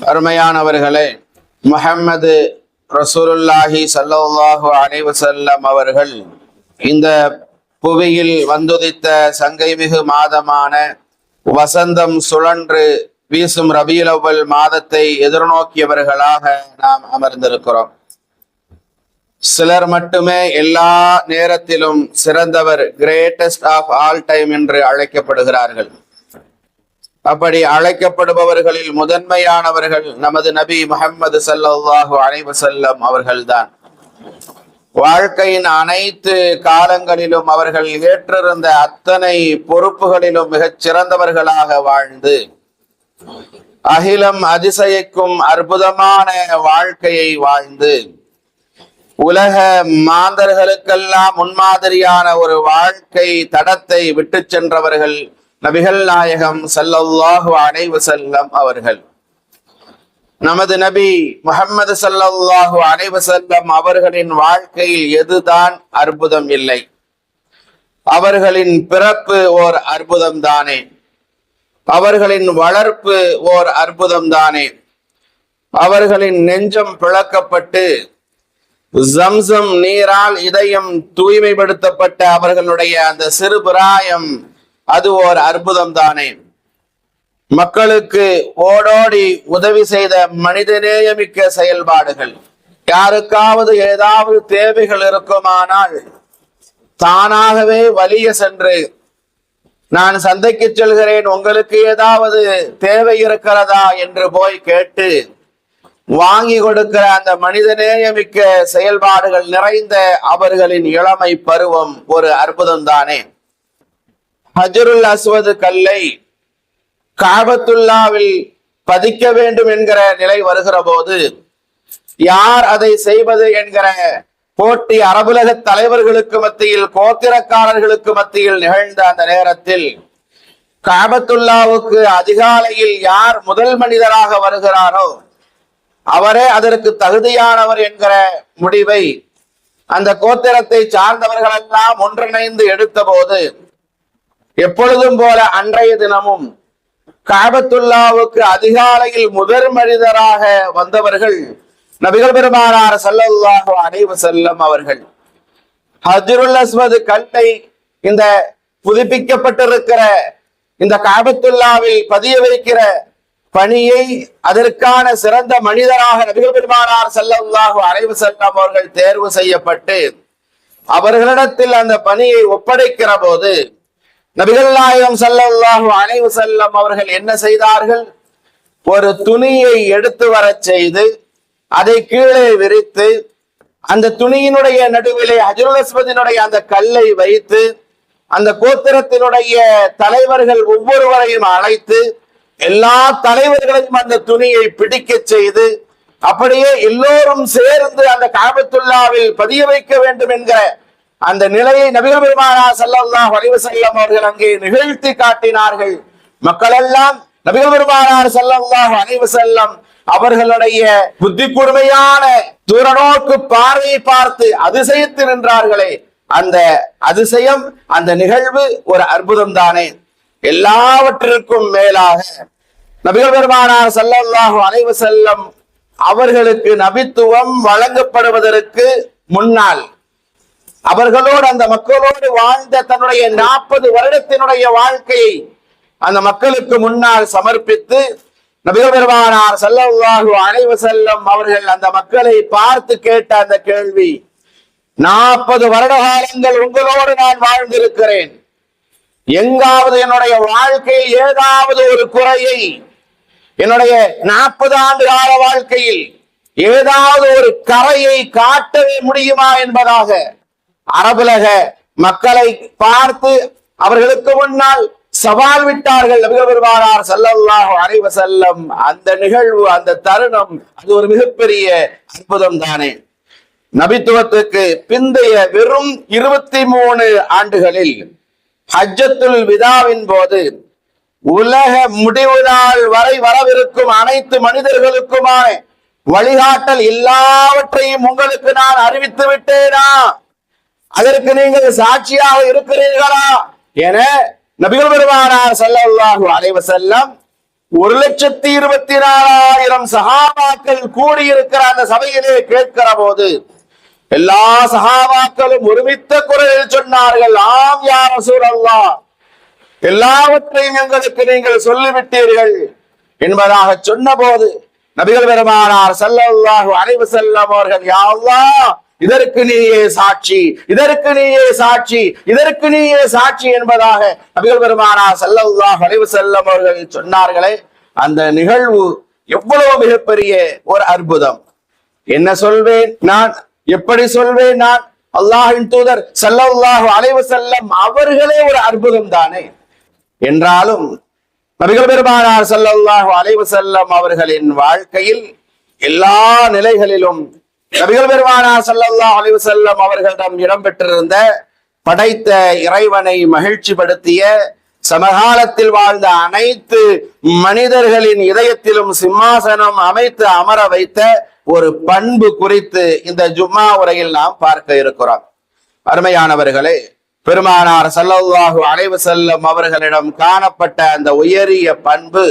அருமையானவர்களே, முஹம்மது ரசூலுல்லாஹி ஸல்லல்லாஹு அலைஹி வஸல்லம் அவர்கள் இந்த புவியில் வந்துதித்த சங்கைமிகு மாதமான வசந்தம் சுழன்று வீசும் ரபியுல் அவ்வல் மாதத்தை எதிர்நோக்கியவர்களாக நாம் அமர்ந்திருக்கிறோம். சிலர் மட்டுமே எல்லா நேரத்திலும் சிறந்தவர், கிரேட்டஸ்ட் ஆஃப் ஆல் டைம் என்று அழைக்கப்படுகிறார்கள். அப்படி அழைக்கப்படுபவர்களில் முதன்மையானவர்கள் நமது நபி முஹம்மது ஸல்லல்லாஹு அலைஹி வஸல்லம் அவர்கள்தான். வாழ்க்கையின் அனைத்து காலங்களிலும் அவர்கள் ஏற்றிருந்த அத்தனை பொறுப்புகளிலும் மிகச் சிறந்தவர்களாக வாழ்ந்து அகிலம் அதிசயிக்கும் அற்புதமான வாழ்க்கையை வாழ்ந்து உலக மாந்தர்களுக்கெல்லாம் முன்மாதிரியான ஒரு வாழ்க்கை தடத்தை விட்டு சென்றவர்கள் நபிகள் நாயகம் ஸல்லல்லாஹு அலைஹி வஸல்லம் அவர்கள். நமது நபி முஹம்மது ஸல்லல்லாஹு அலைஹி வஸல்லம் அவர்களின் வாழ்க்கையில் எதுதான் அற்புதம் இல்லை? அவர்களின் பிறப்பு ஓர் அற்புதம் தானே, அவர்களின் வளர்ப்பு ஓர் அற்புதம் தானே. அவர்களின் நெஞ்சம் பிளக்கப்பட்டு ஜம்சம் நீரால் இதயம் தூய்மைப்படுத்தப்பட்ட அவர்களுடைய அந்த சிறு பிராயம், அது ஓர் அற்புதம் தானே. மக்களுக்கு ஓடோடி உதவி செய்த மனிதநேயமிக்க செயல்பாடுகள். யாருக்காவது ஏதாவது தேவைகள் இருக்குமானால் தானாகவே வலிய சென்று, நான் சந்தைக்கு செல்கிறேன், உங்களுக்கு ஏதாவது தேவை இருக்கிறதா என்று போய் கேட்டு வாங்கி கொடுக்கிற அந்த மனிதநேயமிக்க செயல்பாடுகள் நிறைந்த அவர்களின் இளமை பருவம் ஒரு அற்புதம் தானே. ஹஜ்ருல் அஸ்வது கல்லை காபத்துல்லாவில் பதிக்க வேண்டும் என்கிற நிலை வருகிற போது யார் அதை செய்வது என்கிற போட்டி அரபுலக தலைவர்களுக்கு மத்தியில், கோத்திரக்காரர்களுக்கு மத்தியில் நிகழ்ந்த அந்த நேரத்தில் காபத்துல்லாவுக்கு அதிகாலையில் யார் முதல் மனிதராக வருகிறாரோ அவரே அதற்கு தகுதியானவர் என்கிற முடிவை அந்த கோத்திரத்தை சார்ந்தவர்கள் எல்லாம் ஒன்றிணைந்து எடுத்த போது, எப்பொழுதும் போல அன்றைய தினமும் காபத்துல்லாவுக்கு அதிகாலையில் முதல் மனிதராக வந்தவர்கள் நபிகள் பெருமானார் ஸல்லல்லாஹு அலைஹி வஸல்லம் அவர்கள். ஹஜ்ருல் அஸ்வத் கல்லை இந்த புதுப்பிக்கப்பட்டிருக்கிற இந்த காபத்துல்லாவில் பதிய வைக்கிற பணியை, அதற்கான சிறந்த மனிதராக நபிகள் பெருமானார் ஸல்லல்லாஹு அலைஹி வஸல்லம் அவர்கள் தேர்வு செய்யப்பட்டு அவர்களிடத்தில் அந்த பணியை ஒப்படைக்கிற போது நபிகள் நாயகம் ஸல்லல்லாஹு அலைஹி வஸல்லம் அவர்கள் என்ன செய்தார்கள்? ஒரு துணியை எடுத்து வர செய்து அதை கீழே விரித்து அந்த துணியினுடைய நடுவிலே ஹஜ்ருல் அஸ்வதினுடைய அந்த கல்லை வைத்து அந்த கோத்திரத்தினுடைய தலைவர்கள் ஒவ்வொருவரையும் அழைத்து எல்லா தலைவர்களையும் அந்த துணியை பிடிக்க செய்து அப்படியே எல்லோரும் சேர்ந்து அந்த காபத்துல்லாவில் பதிய வைக்க வேண்டும் என்கிற அந்த நிலையை நபிகள் பெருமானார் ஸல்லல்லாஹு அலைஹி வஸல்லம் அவர்கள் அங்கே நிகழ்த்தி காட்டினார்கள். மக்கள் எல்லாம் நபிகள் பெருமானார் ஸல்லல்லாஹு அலைஹி வஸல்லம் அவர்களுடைய புத்தி கூர்மையான தூரநோக்கு பார்வையை பார்த்து அதிசயித்து நின்றார்களே, அந்த அதிசயம், அந்த நிகழ்வு ஒரு அற்புதம் தானே. எல்லாவற்றிற்கும் மேலாக நபிகள் பெருமானார் ஸல்லல்லாஹு அலைஹி வஸல்லம் அவர்களுக்கு நபித்துவம் வழங்கப்படுவதற்கு முன்னால் அவர்களோடு அந்த மக்களோடு வாழ்ந்த தன்னுடைய 40 வருடத்தினுடைய வாழ்க்கையை அந்த மக்களுக்கு முன்னால் சமர்ப்பித்து நபிகள் பெருமானார் ஸல்லல்லாஹு அலைஹி வஸல்லம் அவர்கள் அந்த மக்களை பார்த்து கேட்ட அந்த கேள்வி, 40 வருட காலங்கள் உங்களோடு நான் வாழ்ந்திருக்கிறேன், எங்காவது என்னுடைய வாழ்க்கையில் ஏதாவது ஒரு குறையை, என்னுடைய 40 ஆண்டு கால வாழ்க்கையில் ஏதாவது ஒரு கரையை காட்டவே முடியுமா என்பதாக அரபுலக மக்களை பார்த்து அவர்களுக்கு முன்னால் சவால் விட்டார்கள் நபிகள் பெருமானார் ஸல்லல்லாஹு அலைஹி வஸல்லம். அந்த நிகழ்வு, அந்த தருணம், அது ஒரு மிகப்பெரிய அற்புதம் தானே. நபித்துவத்துக்கு பிந்தைய வெறும் 23 ஆண்டுகளில் ஹஜ்ஜத்துல் விதாவின் போது உலக முடிவு நாள் வரை வரவிருக்கும் அனைத்து மனிதர்களுக்குமான வழிகாட்டல் எல்லாவற்றையும் உங்களுக்கு நான் அறிவித்து விட்டேனா, அதற்கு நீங்கள் சாட்சியாக இருக்கிறீர்களா என நபிகள் பெருமானார் ஸல்லல்லாஹு அலைஹி வஸல்லம் 1,24,000 சஹாபாக்கள் கூடியிருக்கிற அந்த சபையிலே கேட்கிற போது எல்லா சஹாபாக்களும் ஒருமித்த குரலில் சொன்னார்கள், ஆம் யா ரசூலல்லாஹ், எல்லாவற்றையும் எங்களுக்கு நீங்கள் சொல்லிவிட்டீர்கள் என்பதாக சொன்னபோது நபிகள் பெருமானார் ஸல்லல்லாஹு அலைஹி வஸல்லம் அவர்கள், யா அல்லாஹ், இதற்கு நீயே சாட்சி, இதற்கு நீயே சாட்சி, இதற்கு நீயே சாட்சி என்பதாக நபிகள் பெருமானார் ஸல்லல்லாஹு அலைஹி வஸல்லம் அவர்கள் சொன்னார்களே, அந்த நிகழ்வு எவ்வளவு மிகப்பெரிய ஒரு அற்புதம். என்ன சொல்வேன் நான், எப்படி சொல்வேன் நான்? அல்லாஹ்வின் தூதர் ஸல்லல்லாஹு அலைஹி வஸல்லம் அவர்களே ஒரு அற்புதம் தானே. என்றாலும் நபிகள் பெருமானார் ஸல்லல்லாஹு அலைஹி வஸல்லம் அவர்களின் வாழ்க்கையில் எல்லா நிலைகளிலும் நபிகள் பெருமானார் ஸல்லல்லாஹு அலைஹி வஸல்லம் அவர்களிடம் இடம்பெற்றிருந்த படைத்த இறைவனை மகிழ்ச்சிப்படுத்திய, சமகாலத்தில் வாழ்ந்த அனைத்து மனிதர்களின் இதயத்திலும் சிம்மாசனம் அமைத்து அமர வைத்த ஒரு பண்பு குறித்து இந்த ஜும்மா உரையில் நாம் பார்க்க இருக்கிறோம். அருமையானவர்களே, பெருமானார் ஸல்லல்லாஹு அலைஹி வஸல்லம் அவர்களிடம் காணப்பட்ட அந்த உயரிய பண்பு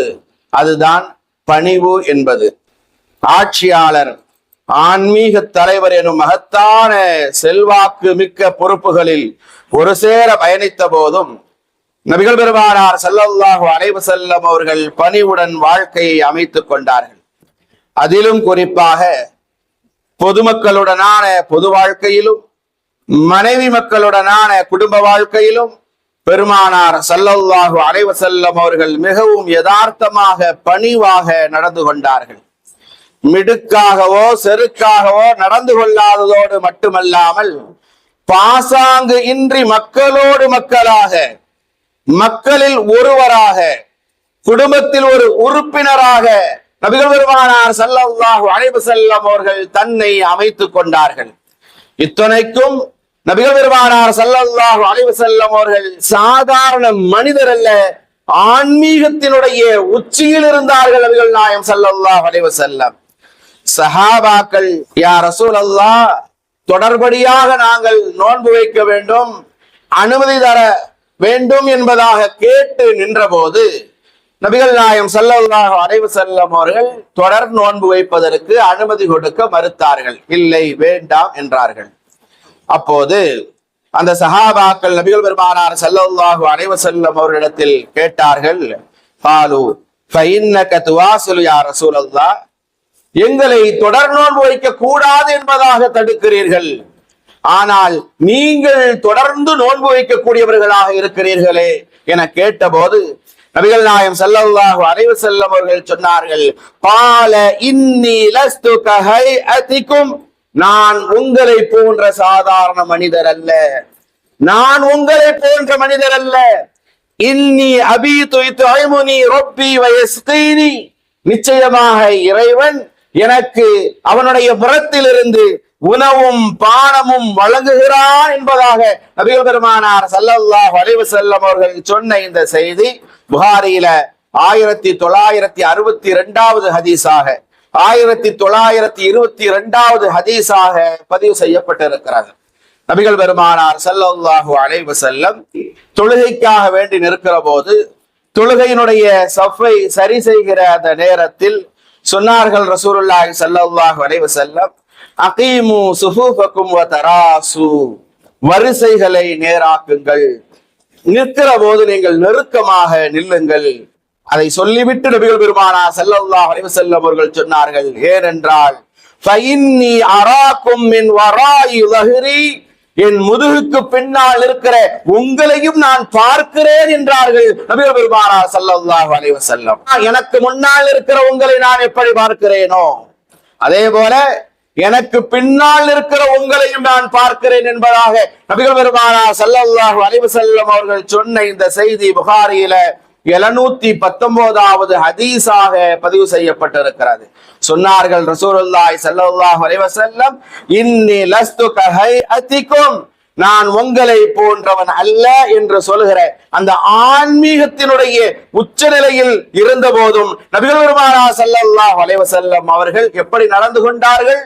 அதுதான் பணிவு என்பது. ஆட்சியாளர், ஆன்மீக தலைவர் எனும் மகத்தான செல்வாக்கு மிக்க பொறுப்புகளில் ஒரு சேர பயணித்த போதும் நபிகள் பெருமானார் ஸல்லல்லாஹு அலைஹி வஸல்லம் அவர்கள் பணிவுடன் வாழ்க்கையை அமைத்துக் கொண்டார்கள். அதிலும் குறிப்பாக பொதுமக்களுடனான பொது வாழ்க்கையிலும் மனைவி மக்களுடனான குடும்ப வாழ்க்கையிலும் பெருமானார் ஸல்லல்லாஹு அலைஹி வஸல்லம் அவர்கள் மிகவும் யதார்த்தமாக பணிவாக நடந்து கொண்டார்கள். மிடுக்காகவோ செருக்காகவோ நடந்து கொள்ளாததோடு மட்டுமல்லாமல் பாசாங்கு இன்றி மக்களோடு மக்களாக, மக்களில் ஒருவராக, குடும்பத்தில் ஒரு உறுப்பினராக நபிகள் பெருமானார் ஸல்லல்லாஹு அலைஹி வஸல்லம் அவர்கள் தன்னை அமைத்துக் கொண்டார்கள். இத்தனைக்கும் நபிகள் பெருமானார் ஸல்லல்லாஹு அலைஹி வஸல்லம் அவர்கள் சாதாரண மனிதர் அல்ல, ஆன்மீகத்தினுடைய உச்சியில் இருந்தார்கள். நபிகள் நாயகம் ஸல்லல்லாஹு அலைஹி வஸல்லம் சஹாபாக்கள், யா ரசூலல்லாஹ், தொடர்படியாக நாங்கள் நோன்பு வைக்க வேண்டும், அனுமதி தர வேண்டும் என்பதாக கேட்டு நின்ற போது நபிகள் நாயகம் ஸல்லல்லாஹு அலைஹி வஸல்லம் அவர்கள் தொடர் நோன்பு வைப்பதற்கு அனுமதி கொடுக்க மறுத்தார்கள். இல்லை, வேண்டாம் என்றார்கள். அப்போது அந்த சஹாபாக்கள் நபிகள் பெருமானார் ஸல்லல்லாஹு அலைஹி வஸல்லம் அவர்களிடத்தில் கேட்டார்கள், காலு ஃபஇன்னக துவாசிலு யா ரசூலல்லாஹ், எங்களை தொடர் நோன்பு வைக்க கூடாது என்பதாக தடுக்கிறீர்கள், ஆனால் நீங்கள் தொடர்ந்து நோன்பு வைக்கக்கூடியவர்களாக இருக்கிறீர்களே என கேட்டபோது நபிகள் நாயகம் ஸல்லல்லாஹு அலைஹி வஸல்லம் அவர்கள் சொன்னார்கள், பால இன்னி லஸ்து கஹைஅதிகும், நான் உங்களை போன்ற சாதாரண மனிதர் அல்ல, நான் உங்களை போன்ற மனிதர் அல்ல. இன்னி அபீது யுத்இமுனி ரப்பி வயஸ்கீனி, நிச்சயமாக இறைவன் எனக்கு அவனுடைய புறத்திலிருந்து உணவும் பானமும் வழங்குகிறான் என்பதாக நபிகள் பெருமானார் ஸல்லல்லாஹு அலைஹி வஸல்லம் அவர்கள் சொன்ன இந்த செய்தி புகாரியில 1962வது ஹதீஸாக, 1922வது ஹதீஸாக பதிவு செய்யப்பட்டிருக்கிறது. நபிகள் பெருமானார் ஸல்லல்லாஹு அலைஹி வஸல்லம் தொழுகைக்காக வேண்டி நிற்கிற போது தொழுகையினுடைய சஃபை சரி செய்கிற அந்த நேரத்தில் சொன்னார்கள் ரசூலுல்லாஹி ஸல்லல்லாஹு அலைஹி வஸல்லம், அகீமு சுஃபூஃபக்கும் வ தராசு, வரிசைகளை நேராக்குங்கள், நிற்கிற போது நீங்கள் நெருக்கமாக நில்லுங்கள். அதை சொல்லிவிட்டு நபிகள் பெருமானார் ஸல்லல்லாஹு அலைஹி வஸல்லம் அவர்கள் சொன்னார்கள், ஏனென்றால் ஃபஇன்னி அராக்கும் மின் வராஇ ظهري, என் முதுகுக்கு பின்னால் இருக்கிற உங்களையும் நான் பார்க்கிறேன் என்றார்கள் நபிகள் பெருமானார் ஸல்லல்லாஹு அலைஹி வஸல்லம். எனக்கு முன்னால் இருக்கிற உங்களை நான் எப்படி பார்க்கிறேனோ அதே போல எனக்கு பின்னால் இருக்கிற உங்களையும் நான் பார்க்கிறேன் என்பதாக நபிகள் பெருமானார் ஸல்லல்லாஹு அலைஹி வஸல்லம் அவர்கள் சொன்ன இந்த செய்தி புகாரியில 719வது ஹதீஸாக பதிவு செய்யப்பட்டிருக்கிறது. சொன்னார்கள் ரசூலுல்லாஹி ஸல்லல்லாஹு அலைஹி வஸல்லம், இன்னி லஸ்து கஹைஅதிகும், நான் உங்களை போன்றவன் அல்ல என்று சொல்கிற அந்த ஆன்மீகத்தினுடைய உச்சநிலையில் இருந்த போதும் நபிகள் பெருமானார் ஸல்லல்லாஹு அலைஹி வஸல்லம் அவர்கள் எப்படி நடந்து கொண்டார்கள்?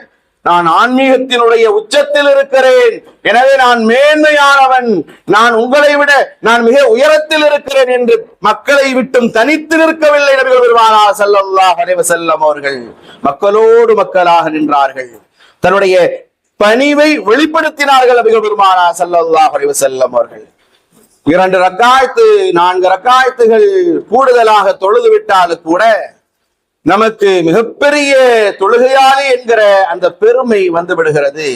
நான் ஆன்மீகத்தினுடைய உச்சத்தில் இருக்கிறேன், எனவே நான் மேன்மையானவன், நான் உங்களை விட நான் மிக உயரத்தில் இருக்கிறேன் என்று மக்களை விட்டும் தனித்து நிற்கவில்லை நபிகள் பெருமானார் ஸல்லல்லாஹு அலைஹி வஸல்லம் அவர்கள். மக்களோடு மக்களாக நின்றார்கள், தன்னுடைய பணிவை வெளிப்படுத்தினார்கள் நபிகள் பெருமானார் ஸல்லல்லாஹு அலைஹி வஸல்லம் அவர்கள். 2 ரக்காயத்து 4 ரக்காயத்துகள் கூடுதலாக தொழுது விட்டாலும் கூட நமக்கு மிகப்பெரிய தொழுகையாளி என்கிற அந்த பெருமை வந்து விடுகிறது.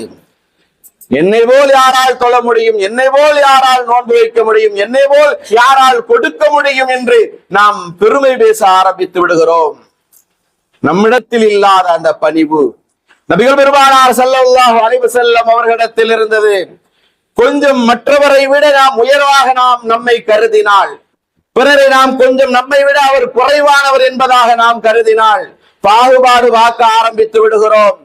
என்னை போல் யாரால் தொழ முடியும், என்னை போல் யாரால் நோன்பு வைக்க முடியும், என்னை போல் யாரால் கொடுக்க முடியும் என்று நாம் பெருமை பேச ஆரம்பித்து விடுகிறோம். நம்மிடத்தில் இல்லாத அந்த பணிவு நபிகள் பெருமானார் ஸல்லல்லாஹு அலைஹி வஸல்லம் அவர்களிடத்தில் இருந்தது. கொஞ்சம் மற்றவரை விட நாம் உயர்வாக நம்மை கருதினால், பிறரை நாம் கொஞ்சம் நம்மை விட அவர் குறைவானவர் என்பதாக நாம் கருதினால் பாகுபாடு பார்க்க ஆரம்பித்து விடுகிறோம்,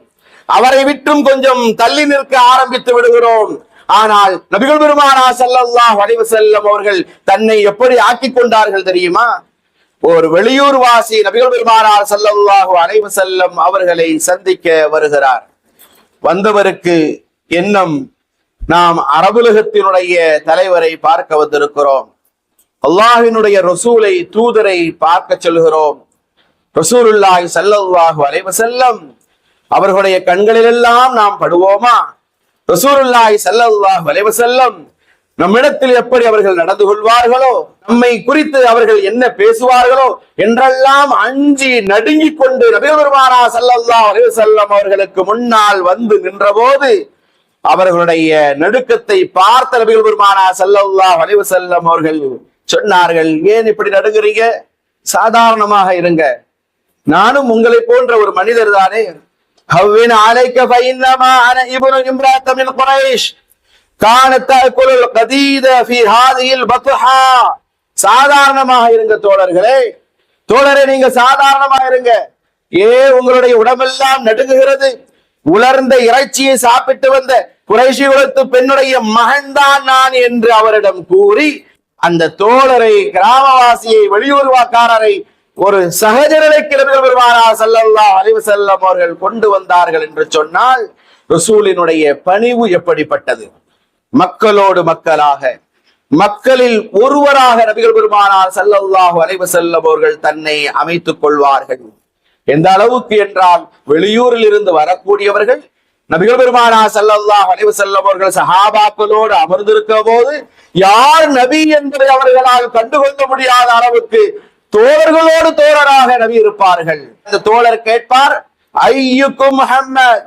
அவரை விட்டும் கொஞ்சம் தள்ளி நிற்க ஆரம்பித்து விடுகிறோம். ஆனால் நபிகள் பெருமானார் ஸல்லல்லாஹு அலைஹி வஸல்லம் அவர்கள் தன்னை எப்படி ஆக்கிக் கொண்டார்கள் தெரியுமா? ஒரு வெளியூர் வாசி நபிகள் பெருமானார் ஸல்லல்லாஹு அலைஹி வஸல்லம் அவர்களை சந்திக்க வருகிறார். வந்தவருக்கு எண்ணம், நாம் அரபுலகத்தினுடைய தலைவரை பார்க்க வந்திருக்கிறோம், அல்லாஹ்வினுடைய ரசூலை தூதரை பார்க்க சொல்கிறோம். ரசூலுல்லாஹி ஸல்லல்லாஹு அலைஹி வஸல்லம் அவர்களுடைய கண்களிலெல்லாம் நாம் படுவோமா? ரசூலுல்லாஹி ஸல்லல்லாஹு அலைஹி வஸல்லம் நம்மிடத்தில் எப்படி அவர்கள் நடந்து கொள்வார்களோ, நம்மை குறித்து அவர்கள் என்ன பேசுவார்களோ என்றெல்லாம் அஞ்சி நடுங்கிக் கொண்டு நபிகள் பெருமானார் ஸல்லல்லாஹு அலைஹி வஸல்லம் அவர்களுக்கு முன்னால் வந்து நின்றபோது அவர்களுடைய நடுக்கத்தை பார்த்த நபிகள் பெருமானார் ஸல்லல்லாஹு அலைஹி வஸல்லம் அவர்கள் சொன்னார்கள், ஏன் இப்படி நடுங்குறீங்க? சாதாரணமாக இருங்க, நானும் உங்களை போன்ற ஒரு மனிதர் தானே. ஹவ்வின் அலைக ஃபஇன்னமா அன இப்னு இம்ராத் மின் குரைஷ் கானத் தஅகுலுல் கதீத ஃபீ ஹாதிஹில் பத்ஹா. சாதாரணமாக இருங்க தோழர்களே, தோழரே நீங்க சாதாரணமாக இருங்க. உங்களுடைய உடம்பெல்லாம் நடுங்குகிறது? உலர்ந்த இறைச்சியை சாப்பிட்டு வந்த குறைஷி குலத்து பெண்ணுடைய மகன்தான் நான் என்று அவரிடம் கூறி அந்த தோழரை, கிராமவாசியை, வெளியூர் வாக்காரரை, ஒரு சகஜரலைக்கு நபிகள் பெருமானார் ஸல்லல்லாஹு அலைஹி வஸல்லம் அவர்கள் கொண்டு வந்தார்கள் என்று சொன்னால் ரசூலினுடைய பணிவு எப்படிப்பட்டது! மக்களோடு மக்களாக, மக்களில் ஒருவராக நபிகள் பெருமானார் ஸல்லல்லாஹு அலைஹி வஸல்லம் அவர்கள் தன்னை அமைத்துக் கொள்வார்கள். எந்த அளவுக்கு என்றால், வெளியூரில் இருந்து வரக்கூடியவர்கள் நபிகள் பெருமானார் ஸல்லல்லாஹு அலைஹி வஸல்லம் அவர்கள் சஹாபாக்களோடு அமர்ந்திருக்க போது யார் நபி என்பதை அவர்களால் கண்டுகொள்ள முடியாத அளவுக்கு தோழர்களோடு தோழராக நபி இருப்பார்கள். அந்த தோழர் கேட்பார், ஐயுக்கும் முஹம்மத்,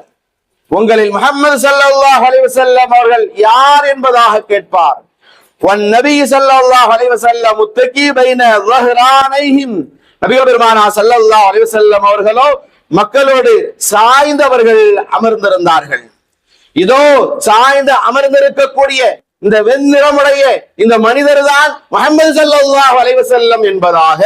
உங்களில் முஹம்மது ஸல்லல்லாஹு அலைஹி வஸல்லம் அவர்கள் யார் என்பதாக கேட்பார். வன் நபி ஸல்லல்லாஹு அலைஹி வஸல்லம் முத்தகி பைன ظهرانيهم, நபிகள் பெருமானார் ஸல்லல்லாஹு அலைஹி வஸல்லம் அவர்களோ மக்களோடு சாய்ந்தவர்கள் அமர்ந்திருந்தார்கள். இதோ சாய்ந்து அமர்ந்திருக்கக்கூடிய இந்த வெண்ணிறமுடைய இந்த மனிதர் தான் முஹம்மது ஸல்லல்லாஹு அலைஹி வஸல்லம் என்பதாக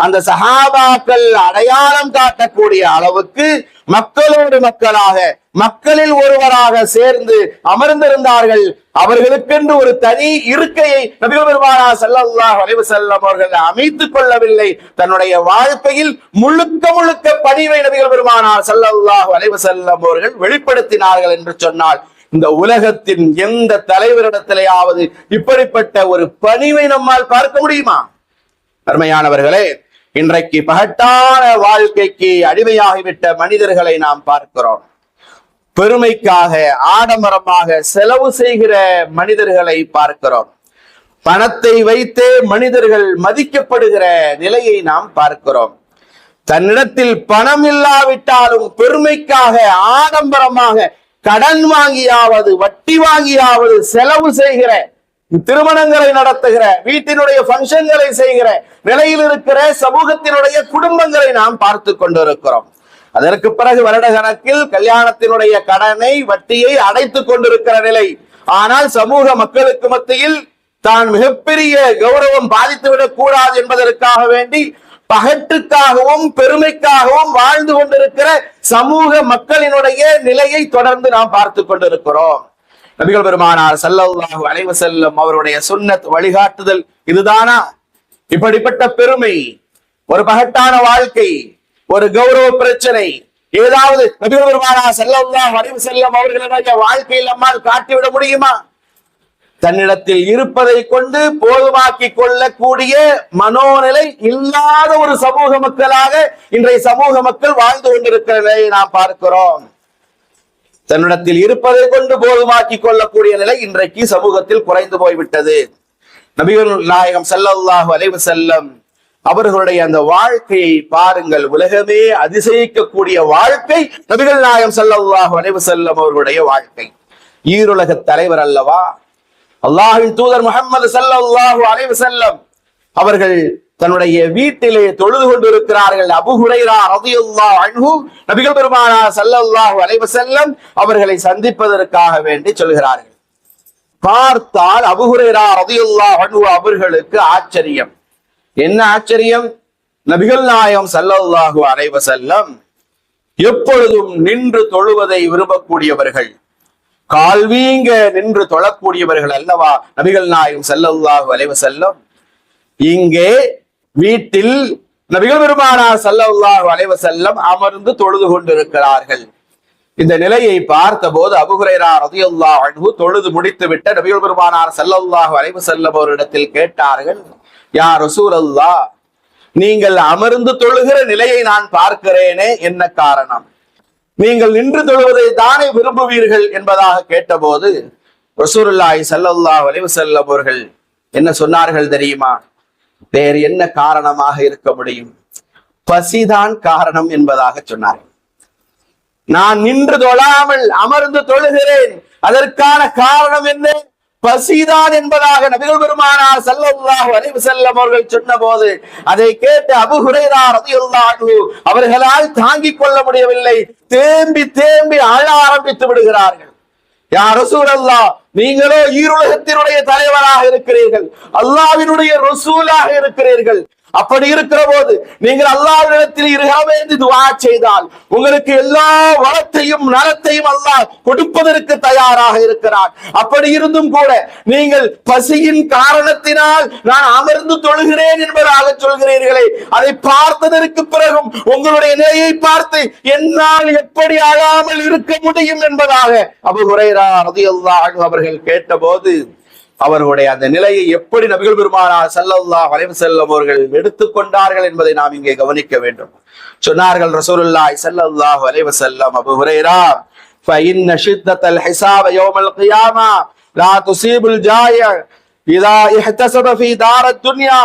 அந்த சஹாபாக்கள் அடையாளம் காட்டக்கூடிய அளவுக்கு மக்களோடு மக்களாக, மக்களில் ஒருவராக சேர்ந்து அமர்ந்திருந்தார்கள். அவர்களுக்கென்று ஒரு தனி இருக்கையை நபிகள் பெருமானார் ஸல்லல்லாஹு அலைஹி வஸல்லம் அவர்கள் அமைத்துக் கொள்ளவில்லை. தன்னுடைய வாழ்க்கையில் முழுக்க முழுக்க பணிவை நபிகள் பெருமானார் ஸல்லல்லாஹு அலைஹி வஸல்லம் அவர்கள் வெளிப்படுத்தினார்கள் என்று சொன்னால், இந்த உலகத்தின் எந்த தலைவரிடத்திலேயாவது இப்படிப்பட்ட ஒரு பணிவை நம்மால் பார்க்க முடியுமா? அருமையானவர்களே, இன்றைக்கு பகட்டான வாழ்க்கைக்கு அடிமையாகிவிட்ட மனிதர்களை நாம் பார்க்கிறோம். பெருமைக்காக ஆடம்பரமாக செலவு செய்கிற மனிதர்களை பார்க்கிறோம். பணத்தை வைத்தே மனிதர்கள் மதிக்கப்படுகிற நிலையை நாம் பார்க்கிறோம். தன்னிடத்தில் பணம் இல்லாவிட்டாலும் பெருமைக்காக ஆடம்பரமாக கடன் வாங்கியாவது வட்டி வாங்கியாவது செலவு செய்கிற, திருமணங்களை நடத்துகிற, வீட்டினுடைய பங்கன்களை செய்கிற நிலையில் இருக்கிற சமூகத்தினுடைய குடும்பங்களை நாம் பார்த்து கொண்டிருக்கிறோம். அதற்கு பிறகு வருட கணக்கில் கல்யாணத்தினுடைய கடனை வட்டியை அடைத்துக் கொண்டிருக்கிற நிலை. ஆனால் சமூக மக்களுக்கு மத்தியில் தான் மிகப்பெரிய கௌரவம் பாதித்துவிடக் கூடாது என்பதற்காக வேண்டி பகட்டுக்காகவும் பெருமைக்காகவும் வாழ்ந்து கொண்டிருக்கிற சமூக மக்களினுடைய நிலையை தொடர்ந்து நாம் பார்த்து கொண்டிருக்கிறோம். நபிகள் பெருமானார் ஸல்லல்லாஹு அலைஹி வஸல்லம் அவருடைய சுன்னத் வழிகாட்டுதல் இதுதானா? இப்படிப்பட்ட பெருமை, ஒரு பகட்டான வாழ்க்கை, ஒரு கௌரவ பிரச்சனை, ஏதாவது நபிகள் பெருமானார் ஸல்லல்லாஹு அலைஹி வஸல்லம் அவர்களுடைய வாழ்க்கையில் நம்மால் காட்டிவிட முடியுமா? தன்னிடத்தில் இருப்பதை கொண்டு போதுமாக்கி கொள்ளக்கூடிய மனோநிலை இல்லாத ஒரு சமூக மக்களாக இன்றைய சமூக மக்கள் வாழ்ந்து கொண்டிருக்கிற நிலையை நாம் பார்க்கிறோம். தன்னிடத்தில் இருப்பதை கொண்டு போதுமாக்கி கொள்ளக்கூடிய நிலை இன்றைக்கு சமூகத்தில் குறைந்து போய்விட்டது. நபிகள் நாயகம் ஸல்லல்லாஹு அலைஹி வஸல்லம் அவர்களுடைய அந்த வாழ்க்கையை பாருங்கள். உலகமே அதிசயிக்கக்கூடிய வாழ்க்கை நபிகள் நாயகம் ஸல்லல்லாஹு அலைஹி வஸல்லம் அவர்களுடைய வாழ்க்கை. ஈருலக தலைவர் அல்லவா? அல்லாஹ்வின் தூதர் முஹம்மது ஸல்லல்லாஹு அலைஹி வஸல்லம் அவர்கள் தன்னுடைய வீட்டிலே தொழுது கொண்டிருக்கிறார்கள். அபூ ஹுரைரா ரலியல்லாஹு அன்ஹு நபிகள் பெருமானார் ஸல்லல்லாஹு அலைஹி வஸல்லம் அவர்களை சந்திப்பதற்காக வேண்டி சொல்கிறார்கள். பார்த்தால் அபூ ஹுரைரா ரலியல்லாஹு அன்ஹு அவர்களுக்கு ஆச்சரியம். என்ன ஆச்சரியம்? நபிகள் நாயகம் ஸல்லல்லாஹு அலைஹி வஸல்லம் எப்பொழுதும் நின்று தொழுவதை விரும்பக்கூடியவர்கள், கால்வீங்க நின்று தொழக்கூடியவர்கள் அல்லவா நபிகள் நாயகம் ஸல்லல்லாஹு அலைஹி வஸல்லம். இங்கே வீட்டில் நபிகள் பெருமானார் ஸல்லல்லாஹு அலைஹி வஸல்லம் அமர்ந்து தொழுது கொண்டிருக்கிறார்கள். இந்த நிலையை பார்த்த போது அபூ ஹுரைரா ரலியல்லாஹு அன்ஹு தொழுது முடித்து விட்ட நபிகள் பெருமானார் ஸல்லல்லாஹு அலைஹி வஸல்லம் அவரிடத்தில் கேட்டார்கள், யா ரசூலல்லாஹ், நீங்கள் அமர்ந்து தொழுகிற நிலையை நான் பார்க்கிறேனே, என்ன காரணம்? நீங்கள் நின்று தொழுவதை தானே விரும்புவீர்கள் என்பதாக கேட்டபோது ரசூலுல்லாஹி ஸல்லல்லாஹு அலைஹி வஸல்லம் அவர்கள் என்ன சொன்னார்கள் தெரியுமா? வேறு என்ன காரணமாக இருக்க முடியும்? பசிதான் காரணம் என்பதாக சொன்னார்கள். நான் நின்று தொழாமல் அமர்ந்து தொழுகிறேன், அதற்கான காரணம் என்ன? பசிதான் என்பதாக நபிகள் பெருமானார் ஸல்லல்லாஹு அலைஹி வஸல்லம் அவர்கள் சொன்னபோது அதை கேட்டு அபூ ஹுரைரா ரலியல்லாஹு அன்ஹு அவர்களால் தாங்கிக் கொள்ள முடியவில்லை. தேம்பி தேம்பி அழ ஆரம்பித்து விடுகிறார்கள். யா ரசூலல்லாஹ், நீங்களோ ஈருலகத்தினுடைய தலைவராக இருக்கிறீர்கள், அல்லாஹ்வினுடைய ரசூலாக இருக்கிறீர்கள். அப்படி இருக்கிற போது நீங்கள் அல்லாஹ்விடத்தில் இரவேந்து துஆ செய்தால் உங்களுக்கு எல்லா வளத்தையும் நலத்தையும் அல்லாஹ் கொடுப்பதற்கு தயாராக இருக்கிறார். அப்படி இருந்தும் கூட நீங்கள் பசியின் காரணத்தினால் நான் அமர்ந்து தொழுகிறேன் என்பதாக சொல்கிறீர்களே, அதை பார்த்ததற்கு பிறகும் உங்களுடைய நிலையை பார்த்து என்னால் எப்படி அழாமல் இருக்க முடியும் என்பதாக அபூ ஹுரைரா ரலியல்லாஹு அன்ஹு அவர்கள் கேட்டபோது அவர்களுடைய அந்த நிலையை எப்படி நபிகள் பெருமானார் ஸல்லல்லாஹு அலைஹி வஸல்லம் அவர்கள் எடுத்துக்கொண்டார்கள் என்பதை நாம் இங்கே கவனிக்க வேண்டும். சொன்னார்கள் ரசூலுல்லாஹி ஸல்லல்லாஹு அலைஹி வஸல்லம், அபூ ஹுரைரா, فإن شدة الحساب يوم القيامة لا تصيب الجائع إذا احتسب في دار الدنيا.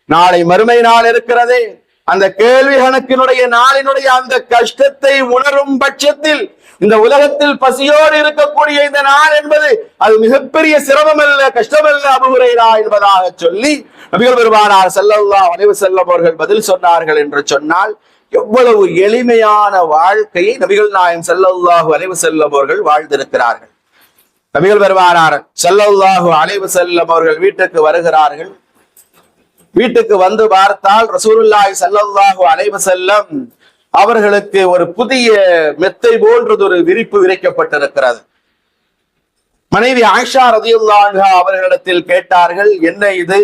நாளை மறுமை நாள் இருக்கிறதே, அந்த கேள்வி கணக்கினுடைய நாளினுடைய அந்த கஷ்டத்தை உணரும் பட்சத்தில் இந்த உலகத்தில் பசியோடு இருக்கக்கூடிய இந்த நாள் என்பது அது மிகப்பெரிய சிரமம் அல்ல, கஷ்டம் அல்ல அபூ ஹுரைரா என்பதாக சொல்லி நபிகள் பெருமானார் ஸல்லல்லாஹு அலைஹி வஸல்லம் அவர்கள் பதில் சொன்னார்கள் என்று சொன்னால் எவ்வளவு எளிமையான வாழ்க்கையை நபிகள் நாயகம் ஸல்லல்லாஹு அலைஹி வஸல்லம் அவர்கள் வாழ்ந்திருக்கிறார்கள். நபிகள் பெருமானார் ஸல்லல்லாஹு அலைஹி வஸல்லம் அவர்கள் வீட்டுக்கு வருகிறார்கள். வீட்டுக்கு வந்து பார்த்தால் ரசூலுல்லாஹி ஸல்லல்லாஹு அலைஹி வஸல்லம் அவர்களுக்கு ஒரு புதிய மெத்தை போன்றது ஒரு விரிப்பு விரிக்கப்பட்டிருக்கிறது. மனைவி ஆயிஷா ரலியல்லாஹு அன்ஹா அவர்களிடத்தில் கேட்டார்கள், என்ன இது?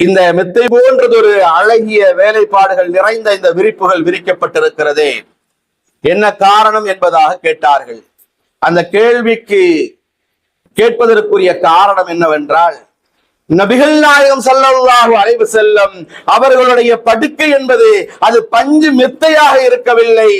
இந்த மெத்தை போன்றது ஒரு அழகிய வேலைப்பாடுகள் நிறைந்த இந்த விரிப்புகள் விரிக்கப்பட்டிருக்கிறதே, என்ன காரணம் என்பதாக கேட்டார்கள். அந்த கேள்விக்கு கேட்பதற்குரிய காரணம் என்னவென்றால், நபிகள் நாயகம் ஸல்லல்லாஹு அலைஹி வஸல்லம் அவர்களுடைய படுக்கை என்பது அது பஞ்சு மெத்தையாக இருக்கவில்லை,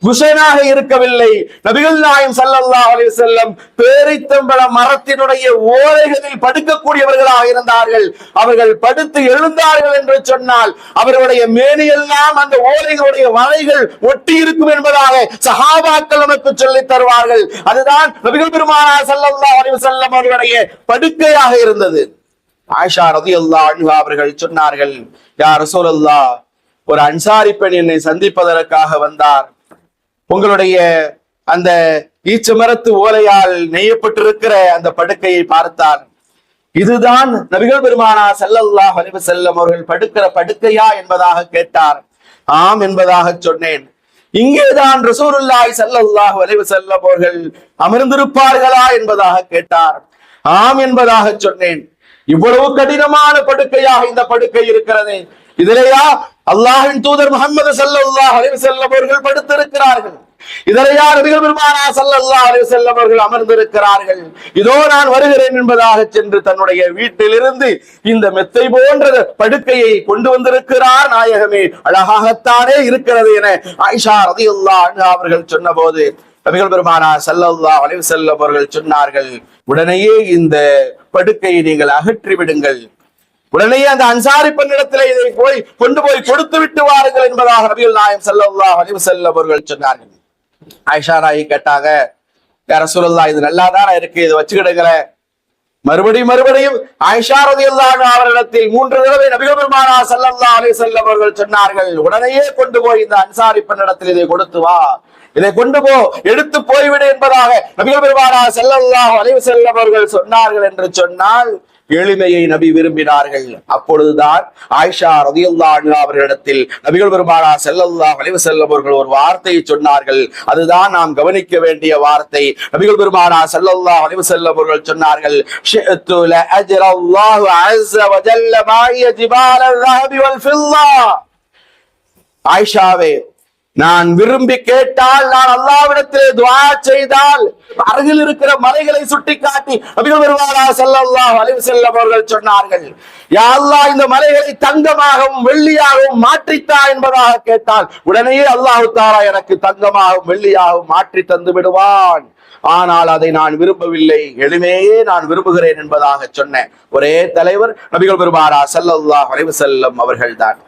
குஷனாக இருக்கவில்லை. நபிகள் நாயகம் ஸல்லல்லாஹு அலைஹி வஸல்லம் பேரித்தம்பழ மரத்தினுடைய ஓலைகளில் படுக்கக்கூடியவர்களாக இருந்தார்கள். அவர்கள் படுத்து எழுந்தார்கள் என்று சொன்னால் அவர்களுடைய மேனியெல்லாம் அந்த ஓலைகளுடைய வலைகள் ஒட்டி இருக்கும் என்பதாக சஹாபாக்கள் நமக்கு சொல்லித் தருவார்கள். அதுதான் நபிகள் பெருமானார் ஸல்லல்லாஹு அலைஹி வஸல்லம் அவர்களுடைய படுக்கையாக இருந்தது. ஆயிஷா ரலியல்லாஹு அன்ஹா அவர்கள் சொன்னார்கள், யா ரசூலல்லாஹ், ஒரு அன்சாரி பெண் என்னை சந்திப்பதற்காக வந்தார். உங்களுடைய அந்த ஈச்ச மரத்து ஓலையால் நெய்யப்பட்டிருக்கிற அந்த படுக்கையை பார்த்தார். இதுதான் நபிகள் பெருமானார் ஸல்லல்லாஹு அலைஹி வஸல்லம் அவர்கள் படுக்கிற படுக்கையா என்பதாக கேட்டார். ஆம் என்பதாக சொன்னேன். இங்கேதான் ரசூலுல்லாஹி ஸல்லல்லாஹு அலைஹி வஸல்லம் அவர்கள் அமர்ந்திருப்பார்களா என்பதாக கேட்டார். ஆம் என்பதாக சொன்னேன். இவ்வளவு கடினமான படுக்கையாக இந்த படுக்கை இருக்கிறது. இதிலேயா அல்லாஹ்வின் தூதர் முஹம்மது ஸல்லல்லாஹு அலைஹி வஸல்லம் அவர்கள் படுத்திருக்கிறார்கள்? இதிலேயா நபிகள் பெருமானார் ஸல்லல்லாஹு அலைஹி வஸல்லம் அவர்கள் அமர்ந்திருக்கிறார்கள்? இதோ நான் வருகிறேன் என்பதாக சென்று தன்னுடைய வீட்டிலிருந்து இந்த மெத்தை போன்ற படுக்கையை கொண்டு வந்திருக்கிறார் நாயகமே, அழகாகத்தானே இருக்கிறது என ஆயிஷா ரலியல்லாஹு அன்ஹா அவர்கள் சொன்னபோது நபிகள் பெருமானார் ஸல்லல்லாஹு அலைஹி வஸல்லம் அவர்கள் சொன்னார்கள், உடனேயே இந்த படுக்கையை நீங்கள் அகற்றி விடுங்கள், உடனே அந்த அன்சாரி பெண்ணிடத்திலே இதை கொண்டு போய் கொடுத்து விட்டு வாருங்கள் என்பதாக நபிகள் நாயகம் ஸல்லல்லாஹு அலைஹி வஸல்லம் அவர்கள் சொன்னார்கள். ஆயிஷா நாயகி கேட்டாங்க, யா ரசூலல்லாஹ், இது நல்லாதானே இருக்கு, இதை வச்சுக்கிடுங்களேன். மறுபடியும் ஆயிஷா ரலியல்லாஹு அன்ஹா அவர்களிடத்தில் 3 தடவை நபிகள் பெருமானார் ஸல்லல்லாஹு அலைஹி வஸல்லம் அவர்கள் சொன்னார்கள், உடனேயே கொண்டு போய் இந்த அன்சாரி பெண்ணிடத்தில் இதை கொடுத்து வா, இதை கொண்டு போ, எடுத்து போய்விடு என்பதாக நபிகள் பெருமானார் ஸல்லல்லாஹு அலைஹி வஸல்லம் அவர்கள் சொன்னார்கள் என்று சொன்னால் எளிமையை நபி விரும்பினார்கள். அப்பொழுதுதான் ஆயிஷா ரலியல்லாஹு அன்ஹா அவர்களிடத்தில் நபிகள் பெருமானார் ஸல்லல்லாஹு அலைஹி வஸல்லம் அவர்கள் ஒரு வார்த்தையை சொன்னார்கள். அதுதான் நாம் கவனிக்க வேண்டிய வார்த்தை. நபிகள் பெருமானார் ஸல்லல்லாஹு அலைஹி வஸல்லம் அவர்கள் சொன்னார்கள், ஷிஅத்து ல அஜ்ரல்லாஹு அஸ்ஸ வ ஜல்ல மாஇய ஜிபால الذهب والفضة. ஆயிஷாவே, நான் விரும்பி கேட்டால், நான் அல்லாஹ்விடத்திலே துஆ செய்தால் அருகில் இருக்கிற மலைகளை சுட்டிக்காட்டி நபிகள் பெருமானார் ஸல்லல்லாஹு அலைஹி வஸல்லம் அவர்கள் சொன்னார்கள், யா அல்லாஹ், இந்த மலைகளை தங்கமாகவும் வெள்ளியாகவும் மாற்றித்தா என்பதாக கேட்டால் உடனே அல்லாஹ் தஆலா எனக்கு தங்கமாகவும் வெள்ளியாகவும் மாற்றி தந்து விடுவான். ஆனால் அதை நான் விரும்பவில்லை, எளிமையே நான் விரும்புகிறேன் என்பதாக சொன்ன ஒரே தலைவர் நபிகள் பெருமானார் ஸல்லல்லாஹு அலைஹி வஸல்லம் அவர்கள்தான்.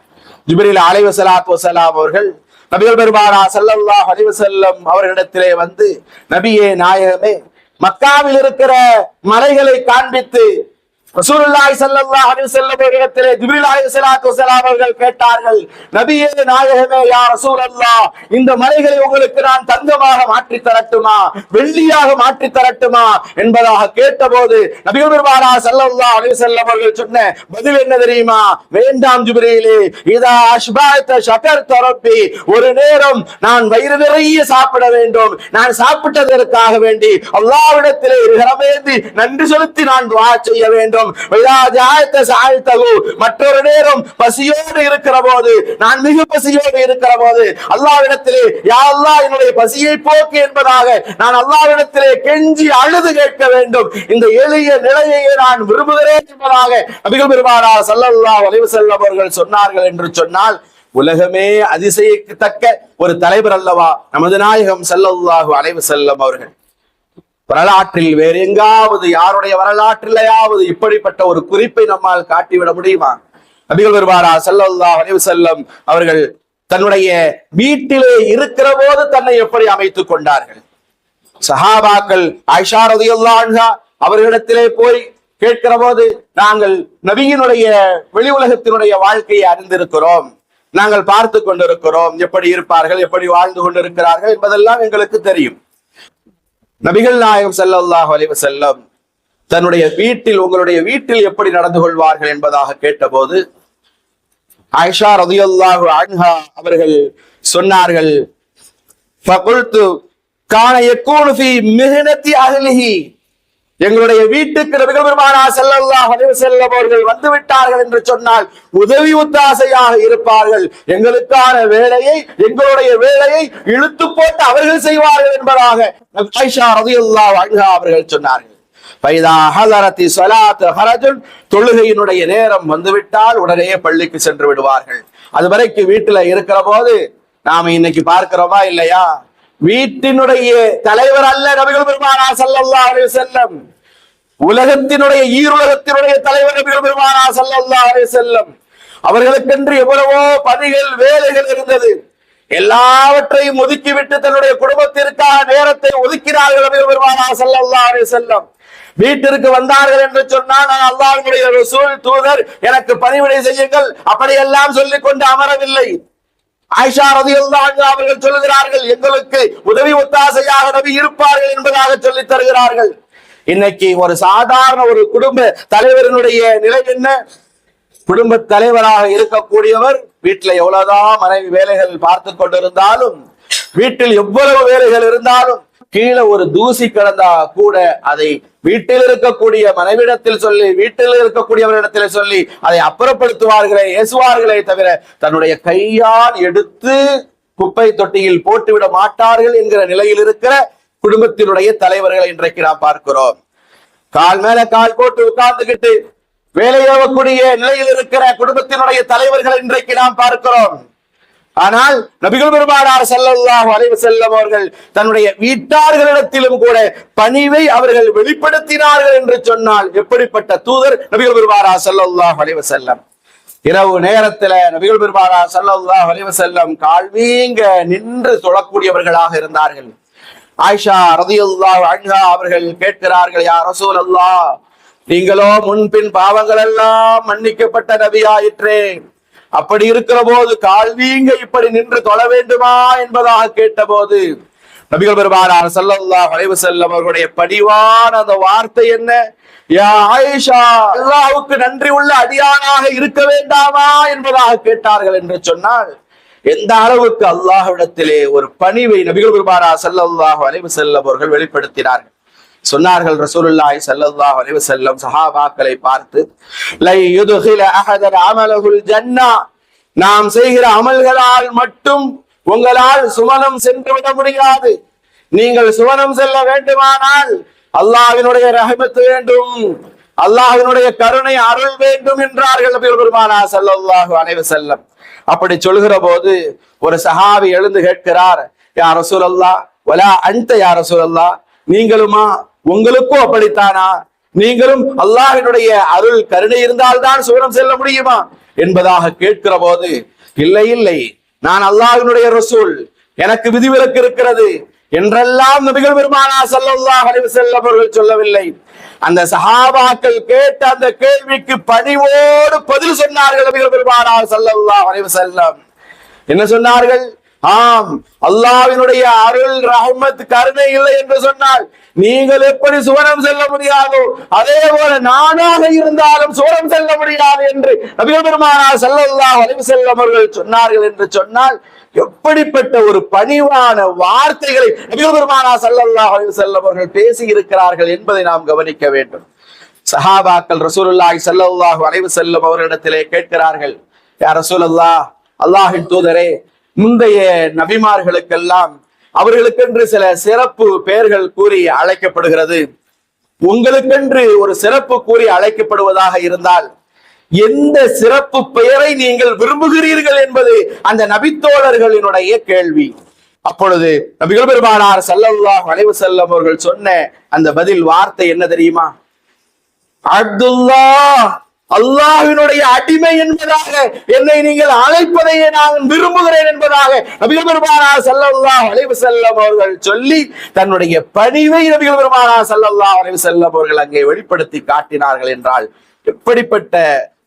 ஜிப்ரீல் அலைஹிஸ்ஸலாத்து வஸலாம் அவர்கள் நபிகள் பெருமானார் ஸல்லல்லாஹு அலைஹி வஸல்லம் அவர்களிடத்திலே வந்து, நபியே நாயகமே, மக்காவில் இருக்கிற மலைகளை காண்பித்து ரசூலுல்லாஹி ஸல்லல்லாஹு அலைஹி வஸல்லம் அவர்களிடத்திலே ஜிப்ரீல் அலைஹிஸ்ஸலாத்து வஸலாம் அவர்கள் கேட்டார்கள், நபியே நாயகமே, யா ரசூலல்லாஹ், இந்த மலைகளை உங்களுக்கு நான் தங்கமாக மாற்றி தரட்டுமா, வெள்ளியாக மாற்றி தரட்டுமா என்பதாக கேட்டபோது நபிகள் பெருமானார் ஸல்லல்லாஹு அலைஹி வஸல்லம் அவர்கள் சொன்ன பதில் என்ன தெரியுமா? வேண்டாம் ஜிப்ரீலே, இதா அஷ்பஅத ஷகர்த ரப்பி, ஒரு நேரம் நான் வயிறு நிறைய சாப்பிட வேண்டும், நான் சாப்பிட்டதற்காக வேண்டி அல்லாஹ்விடத்திலே இரவேந்தி நன்றி செலுத்தி நான் துஆ செய்ய வேண்டும். மற்றொரு நேரம் பசியோடு இருக்கிற போது, நான் மிக பசியோடு இருக்கிற போது அல்லாஹ்விடத்திலே, யா அல்லாஹ், என்னுடைய பசியை போக்கு என்பதாக நான் அல்லாஹ்விடத்திலே கெஞ்சி அழுது கேட்க வேண்டும். இந்த எளிய நிலையை நான் விரும்புகிறேன் என்பதாக நபிகள் பெருமானார் ஸல்லல்லாஹு அலைஹி வஸல்லம் அவர்கள் சொன்னார்கள் என்று சொன்னால், உலகமே அதிசயிக்கத்தக்க ஒரு தலைவர் அல்லவா நமது நாயகம் ஸல்லல்லாஹு அலைஹி வஸல்லம் அவர்கள். வரலாற்றில் வேறு எங்காவது, யாருடைய வரலாற்றிலேயாவது இப்படிப்பட்ட ஒரு குறிப்பை நம்மால் காட்டிவிட முடியுமா? நபிகள் பெருமானார் ஸல்லல்லாஹு அலைஹி வஸல்லம் அவர்கள் தன்னுடைய வீட்டிலே இருக்கிற போது தன்னை எப்படி அமைத்துக் கொண்டார்கள்? சஹாபாக்கள் ஆயிஷா ரலியல்லாஹு அன்ஹா அவர்களிடத்திலே போய் கேட்கிற போது, நாங்கள் நபியினுடைய வெளி உலகத்தினுடைய வாழ்க்கையை அறிந்திருக்கிறோம், நாங்கள் பார்த்து கொண்டிருக்கிறோம், எப்படி இருப்பார்கள், எப்படி வாழ்ந்து கொண்டிருக்கிறார்கள் என்பதெல்லாம் எங்களுக்கு தெரியும். நபிகள் நாயகம் ஸல்லல்லாஹு அலைஹி வஸல்லம் தன்னுடைய வீட்டில், உங்களுடைய வீட்டில் எப்படி நடந்து கொள்வார்கள் என்பதாக கேட்டபோது ஆயிஷா ரலியல்லாஹு அன்ஹா அவர்கள் சொன்னார்கள், ஃபகுல்து கான யகூனு ஃபீ மிஹ்னதி அஹ்லிஹி, எங்களுடைய வீட்டுக்கு நபிகள் பெருமானார் ஸல்லல்லாஹு அலைஹி வஸல்லம் அவர்கள் வந்து விட்டார்கள் என்று சொன்னால் உதவி ஒத்தாசையாக இருப்பார்கள், எங்களுக்கான வேலையை, எங்களுடைய வேலையை இழுத்து போட்டு அவர்கள் செய்வார்கள் என்பதாக ஆயிஷா ரலியல்லாஹு அன்ஹா அவர்கள் சொன்னார்கள். ஃபைதா ஹஸரத்தி ஸலாத்து ஹரஜுன், தொழுகையினுடைய நேரம் வந்துவிட்டால் உடனே பள்ளிக்கு சென்று விடுவார்கள். அதுவரைக்கும் வீட்டுல இருக்கிற போது நாம இன்னைக்கு பார்க்கிறோமா இல்லையா? வீட்டினுடைய தலைவர் அல்ல நபிகள் பெருமானார் ஸல்லல்லாஹு அலைஹி வஸல்லம், உலகத்தினுடைய ஈருலகத்தினுடைய தலைவர் நபிகள் பெருமானார் ஸல்லல்லாஹு அலைஹி வஸல்லம். அவர்களுக்கென்று எவ்வளவோ பணிகள், வேலைகள் இருந்தது. எல்லாவற்றையும் ஒதுக்கிவிட்டு தன்னுடைய குடும்பத்திற்காக நேரத்தை ஒதுக்கினார்கள் நபிகள் பெருமானார் ஸல்லல்லாஹு அலைஹி வஸல்லம். வீட்டிற்கு வந்தார்கள் என்று சொன்னால், நான் அல்லாஹ்வுடைய ரசூல், தூதர், எனக்கு பணிவிடை செய்யுங்கள் அப்படியெல்லாம் சொல்லிக் கொண்டு அமரவில்லை. ஆயிஷா ரலியல்லாஹு அன்ஹா அவர்கள் சொல்லுகிறார்கள், எங்களுக்கு உதவி ஒத்தாசையாக நபி இருப்பார்கள் என்பதாக சொல்லி தருகிறார்கள். இன்னைக்கு ஒரு சாதாரண ஒரு குடும்ப தலைவரினுடைய நிலை என்ன? குடும்ப தலைவராக இருக்கக்கூடியவர் வீட்டுல எவ்வளவுதான் மனைவி வேலைகள் பார்த்து கொண்டிருந்தாலும், வீட்டில் எவ்வளவு வேலைகள் இருந்தாலும் கீழே ஒரு தூசி கிடந்தா கூட அதை வீட்டில் இருக்கக்கூடிய மனைவிடத்தில் சொல்லி, வீட்டில் இருக்கக்கூடியவரிடத்தில் சொல்லி அதை அப்புறப்படுத்துவார்களே, ஏசுவார்களே தவிர தன்னுடைய கையால் எடுத்து குப்பை தொட்டியில் போட்டுவிட மாட்டார்கள் என்கிற நிலையில் இருக்கிற குடும்பத்தினுடைய தலைவர்களை இன்றைக்கு நாம் பார்க்கிறோம். கால் மேல கால் போட்டு உட்கார்ந்துகிட்டு வேலையாகக்கூடிய நிலையில் இருக்கிற குடும்பத்தினுடைய தலைவர்களை இன்றைக்கு நாம் பார்க்கிறோம். ஆனால் நபிகள் பெருமானார் ஸல்லல்லாஹு அலைஹி வஸல்லம் அவர்கள் தன்னுடைய வீட்டார்களிடத்திலும் கூட பணிவை அவர்கள் வெளிப்படுத்தினார்கள் என்று சொன்னால் எப்படிப்பட்ட தூதர் நபிகள் பெருமானார் ஸல்லல்லாஹு அலைஹி வஸல்லம். இரவு நேரத்துல நபிகள் பெருமானார் ஸல்லல்லாஹு அலைஹி வஸல்லம் கால்வீங்க நின்று தொழக்கூடியவர்களாக இருந்தார்கள். ஆயிஷா ரலியல்லாஹு அன்ஹா அவர்கள் கேட்கிறார்கள், யா ரசூலல்லாஹ், நீங்களோ முன்பின் பாவங்கள் எல்லாம் மன்னிக்கப்பட்ட நபியாயிற்றே, அப்படி இருக்கிற போது கால்வீங்க இப்படி நின்று தொழ வேண்டுமா என்பதாக கேட்ட போது நபிகள் பெருமானார் ஸல்லல்லாஹு அலைஹி வஸல்லம் அவர்களுடைய பணிவான அந்த வார்த்தை என்ன? யா ஆயிஷா, அல்லாஹ்வுக்கு நன்றி உள்ள அடியானாக இருக்க வேண்டாமா என்பதாக கேட்டார்கள் என்று சொன்னால், எந்த அளவுக்கு அல்லாஹ்விடத்திலே ஒரு பணிவை நபிகள் பெருமானார் ஸல்லல்லாஹு அலைஹி வஸல்லம் அவர்கள் வெளிப்படுத்தினார்கள். சொன்னார்கள் ரசூலுல்லாஹி ஸல்லல்லாஹு அலைஹி வஸல்லம் சஹாபாக்களை பார்த்து, லை யுத்கில அஹதன் அமலஹுல் ஜன்னah, நாம் செய்கிற அமல்களால் மட்டும் உங்களால் சுவனம் சென்று விட முடியாது. நீங்கள் சுவனம் செல்ல வேண்டுமானால் அல்லாஹ்வினுடைய ரஹ்மத் வேண்டும், அல்லாஹ்வினுடைய கருணை அருள் வேண்டும் என்றார்கள் நபிகள் பெருமானார் ஸல்லல்லாஹு அலைஹி வஸல்லம். அப்படி சொல்கிற போது ஒரு சஹாபி எழுந்து கேட்கிறார், யா ரசூலல்லாஹ் வலா அன்த யா ரசூலல்லாஹ், நீங்களுமா, உங்களுக்கும் அப்படித்தானா? நீங்களும் அல்லாஹ்வினுடைய அருள் கருணை இருந்தால்தான் சுவனம் செல்ல முடியுமா என்பதாக கேட்கிற போது, இல்லை இல்லை, நான் அல்லாஹ்வினுடைய ரசூல், எனக்கு விதிவிலக்கு இருக்கிறது என்றெல்லாம் நபிகள் பெருமானார் ஸல்லல்லாஹு அலைஹி வஸல்லம் அவர்கள் சொல்லவில்லை. அந்த சஹாபாக்கள் கேட்ட அந்த கேள்விக்கு பணிவோடு பதில் சொன்னார்கள் நபிகள் பெருமானார் ஸல்லல்லாஹு அலைஹி வஸல்லம். என்ன சொன்னார்கள்? ஆம், அல்லாஹ்வினுடைய அருள் ரஹ்மத் கருணை இல்லை என்று சொன்னால் நீங்கள் எப்படி சுவனம் செல்ல முடியாதோ அதே போல நானாக இருந்தாலும் சுவனம் செல்ல முடியாது என்று நபிகள் பெருமானார் ஸல்லல்லாஹு அலைஹி வஸல்லம் அவர்கள் சொன்னார்கள் என்று சொன்னால் எப்படிப்பட்ட ஒரு பணிவான வார்த்தைகளை நபிகள் பெருமானார் ஸல்லல்லாஹு அலைஹி வஸல்லம் அவர்கள் பேசி இருக்கிறார்கள் என்பதை நாம் கவனிக்க வேண்டும். சஹாபாக்கள் ரசூலுல்லாஹி ஸல்லல்லாஹு அலைஹி வஸல்லம் அவர்களிடத்திலே கேட்கிறார்கள், யா ரசூலல்லாஹ், அல்லாஹ்வின் தூதரே, முந்தைய நபிமார்களுக்கெல்லாம் அவர்களுக்கென்று சில சிறப்பு பெயர்கள் கூறி அழைக்கப்படுகிறது, உங்களுக்கென்று ஒரு சிறப்பு கூறி அழைக்கப்படுவதாக இருந்தால் எந்த சிறப்பு பெயரை நீங்கள் விரும்புகிறீர்கள் என்பது அந்த நபித்தோழர்களினுடைய கேள்வி. அப்பொழுது நபிகள் பெருமானார் ஸல்லல்லாஹு அலைஹி வஸல்லம் அவர்கள் சொன்ன அந்த பதில் வார்த்தை என்ன தெரியுமா? அப்துல்லாஹ், அல்லாஹ்வினுடைய அடிமை என்பதாக என்னை நீங்கள் அழைப்பதையே நான் விரும்புகிறேன் என்பதாக நபிகள் பெருமானார் ஸல்லல்லாஹு அலைஹி வஸல்லம் அவர்கள் சொல்லி தன்னுடைய பணிவை நபிகள் பெருமானார் ஸல்லல்லாஹு அலைஹி வஸல்லம் அவர்கள் அங்கே வெளிப்படுத்தி காட்டினார்கள் என்றால் எப்படிப்பட்ட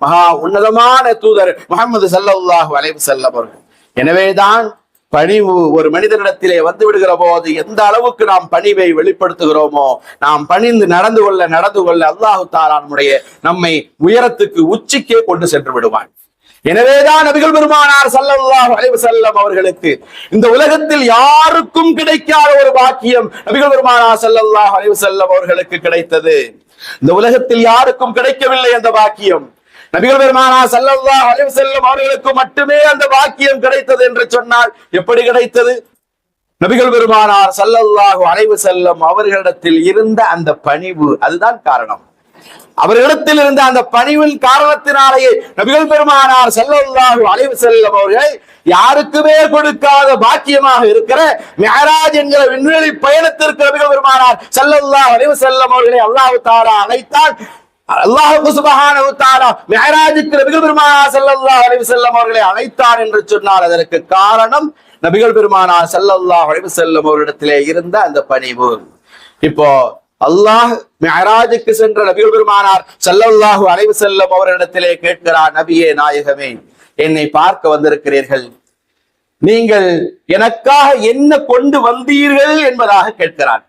மகா உன்னதமான தூதர் முஹம்மது ஸல்லல்லாஹு அலைஹி வஸல்லம் அவர்கள். எனவேதான் பணிவு ஒரு மனிதனிடத்திலே வந்து விடுகிற போது எந்த அளவுக்கு நாம் பணிவை வெளிப்படுத்துகிறோமோ, நாம் பணிந்து நடந்து கொள்ள அல்லாஹு தஆலா நம்மை உயரத்துக்கு உச்சிக்கே கொண்டு சென்று விடுவான். எனவேதான் நபிகள் பெருமானார் ஸல்லல்லாஹு அலைஹி வஸல்லம் அவர்களுக்கு இந்த உலகத்தில் யாருக்கும் கிடைக்காத ஒரு பாக்கியம் நபிகள் பெருமானார் ஸல்லல்லாஹு அலைஹி வஸல்லம் அவர்களுக்கு கிடைத்தது. இந்த உலகத்தில் யாருக்கும் கிடைக்கவில்லை அந்த பாக்கியம். நபிகள் பெருமானார் ஸல்லல்லாஹு அலைஹி வஸல்லம் அவர்களுக்கு மட்டுமே அந்த பாக்கியம் கிடைத்தது என்று சொன்னால் எப்படி கிடைத்தது? நபிகள் பெருமானார் ஸல்லல்லாஹு அலைஹி வஸல்லம் அவர்களிடத்தில் இருந்த அந்த பணிவு, அதுதான் காரணம். அவர்களிடத்தில் இருந்த அந்த பணிவின் காரணத்தினாலேயே நபிகள் பெருமானார் ஸல்லல்லாஹு அலைஹி வஸல்லம் அவர்கள் யாருக்குமே கொடுக்காத பாக்கியமாக இருக்கிற மிஅராஜ் என்கிற விண்வெளி பயணத்திற்கு நபிகள் பெருமானார் ஸல்லல்லாஹு அலைஹி வஸல்லம் அவர்களை அல்லாஹ் தஆலா அழைத்தார். அல்லாஹ் சுப்ஹானஹு வ தஆலா மிஅராஜுக்கு நபிகள் பெருமானார் ஸல்லல்லாஹு அலைஹி வஸல்லம் அவர்களை அழைத்தார் என்று சொன்னால் அதற்கு காரணம் நபிகள் பெருமானார் ஸல்லல்லாஹு அலைஹி வஸல்லம் அவரிடத்திலே இருந்த அந்த பணிவு. இப்போ அல்லாஹ் மிஅராஜுக்கு சென்ற நபிகள் பெருமானார் ஸல்லல்லாஹு அலைஹி வஸல்லம் அவரிடத்திலே கேட்கிறார், நபியே நாயகமே, என்னை பார்க்க வந்திருக்கிறீர்கள், நீங்கள் எனக்காக என்ன கொண்டு வந்தீர்கள் என்பதாக கேட்கிறார்.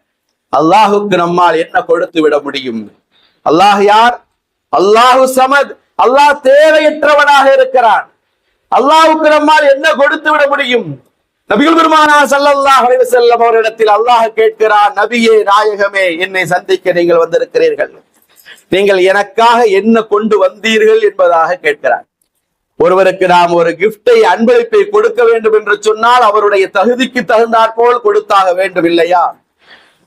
அல்லாஹுக்கு நம்மால் என்ன கொடுத்து விட முடியும்? அல்லாஹ் யார்? அல்லாஹு சமத். அல்லாஹ் தேவையற்றவனாக இருக்கிறான். அல்லாஹுக்கு நம்மால் என்ன கொடுத்து விட முடியும்? நபிகள் பெருமானார் ஸல்லல்லாஹு அலைஹி வஸல்லம் அவரிடத்தில் அல்லாஹ் கேட்கிறார், நபியே நாயகமே, என்னை சந்திக்க நீங்கள் வந்திருக்கிறீர்கள், நீங்கள் எனக்காக என்ன கொண்டு வந்தீர்கள் என்பதாக கேட்கிறார். ஒருவருக்கு நாம் ஒரு கிஃப்டை, அன்பளிப்பை கொடுக்க வேண்டும் என்று சொன்னால் அவருடைய தகுதிக்கு தகுந்தாற்போல் கொடுத்தாக வேண்டும் இல்லையா?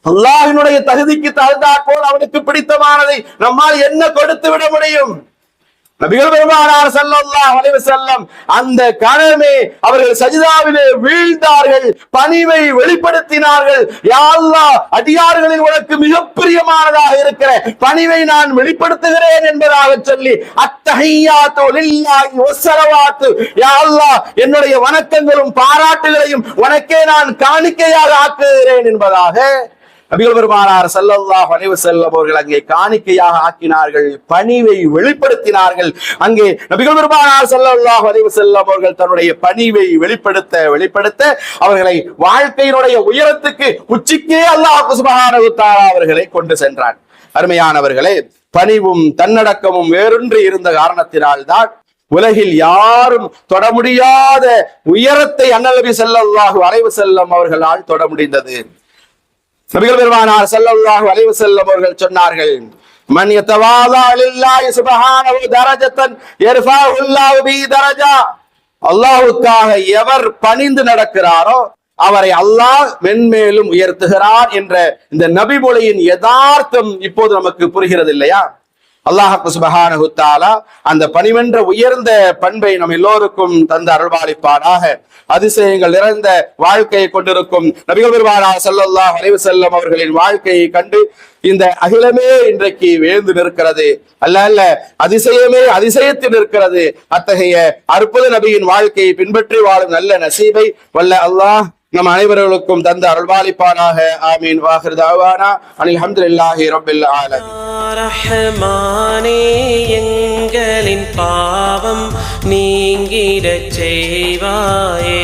அல்லாஹ்வினுடைய தகுதிக்கு தகுந்தாற்போல் அவனுக்கு பிடித்தமானதை நம்மால் என்ன கொடுத்து விட முடியும்? நபிகள் பெருமானார் ஸல்லல்லாஹு அலைஹி வஸல்லம் அந்த கணமே அவர்கள் சஜிதாவிலே வீழ்ந்தார்கள், பணிவை வெளிப்படுத்தினார்கள். யா அல்லாஹ், அடியார்களில் உனக்கு மிக பிரியமானதாக இருக்கிற பணிவை நான் வெளிப்படுத்துகிறேன் என்பதாக சொல்லி, அத்தஹிய்யாத்து லில்லாஹி வஸ்ஸலவாத்து, யா அல்லாஹ், என்னுடைய வணக்கங்களும் பாராட்டுகளையும் உனக்கே நான் காணிக்கையாக ஆக்குகிறேன் என்பதாக நபிகள் பெருமானார் ஸல்லல்லாஹு அலைஹி வஸல்லம் அவர்கள் அங்கே காணிக்கையாக ஆக்கினார்கள், பணிவை வெளிப்படுத்தினார்கள். அங்கே நபிகள் பெருமானார் ஸல்லல்லாஹு அலைஹி வஸல்லம் அவர்கள் தன்னுடைய பணிவை வெளிப்படுத்த அவர்களை வாழ்க்கையினுடைய உயரத்துக்கு, உச்சிக்கே அல்லாஹ் சுப்ஹானஹு வ தஆலா அவர்களை கொண்டு சென்றான். அருமையானவர்களே, பணிவும் தன்னடக்கமும் வேறொன்று இருந்த காரணத்தினால்தான் உலகில் யாரும் தொட முடியாத உயரத்தை அண்ணல் நபி ஸல்லல்லாஹு அலைஹி வஸல்லம் அவர்களால் தொட முடிந்தது. நபிகள் பெருமானார் ஸல்லல்லாஹு அலைஹி வஸல்லம் அவர்கள் சொன்னார்கள், மன் யதவாதா லில்லாஹி சுப்ஹானஹு தரஜத்தன் யர்ஃபஹு அல்லாஹு பி தரஜா, அல்லாஹ்வுக்காக எவர் பணிந்து நடக்கிறாரோ அவரை அல்லாஹ் மென்மேலும் உயர்த்துகிறார் என்ற இந்த நபிமொழியின் யதார்த்தம் இப்போது நமக்கு புரிகிறது இல்லையா? அல்லாஹ் சுப்ஹானஹு தஆலா அந்த பணிவென்ற உயர்ந்த பண்பை நம் எல்லோருக்கும் தந்த அருள்பாலிப்பானாக. அதிசயங்கள் நிறைந்த வாழ்க்கையை கொண்டிருக்கும் நபிகள் பெருமானார் ஸல்லல்லாஹு அலைஹி வஸல்லம் அவர்களின் வாழ்க்கையை கண்டு இந்த அகிலமே இன்றைக்கு வேந்து நிற்கிறது. அல்ல அதிசயமே அதிசயத்தில் இருக்கிறது. அத்தகைய அற்புத நபியின் வாழ்க்கையை பின்பற்றி வாழும் நல்ல நசீபை வல்ல அல்லாஹ் நம் அனைவர்களுக்கும் தந்த அருள்பாலிப்பானாக. ஆமீன். வாஹிர் தஅவானா அனில் ஹம்துலில்லாஹி ரப்பில் ஆலமீன். ரஹ்மானே, எங்களின் பாவம் நீங்கிடச் செய்வாயே.